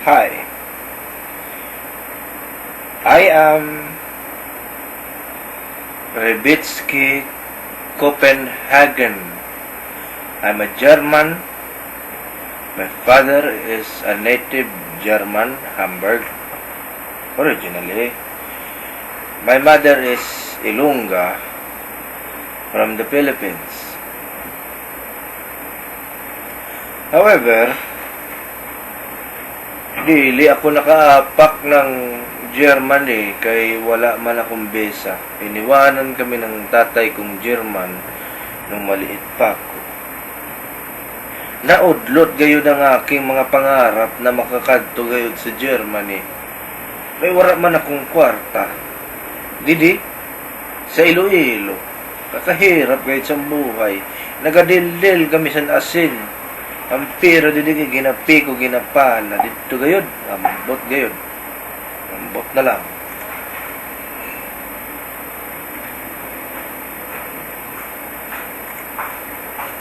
Hi, I am Rybitsky Copenhagen. I'm a German. My father is a native German, Hamburg, originally. My mother is Ilunga, from the Philippines. However, dili ako nakaapak ng Germany kay wala man akong bisa. Iniwanan kami ng tatay kong German nung maliit pa ako. Naudlot gayud ang aking mga pangarap na makakadto gayud sa Germany. May wala man akong kwarta. Didi, sa Iloilo, kakahirap gayud sa buhay. Nagadildil kami sa asin. Ang piro didi kay ginapi ko ginapala. Dito gayud, ambot gayud. Ambot na lang.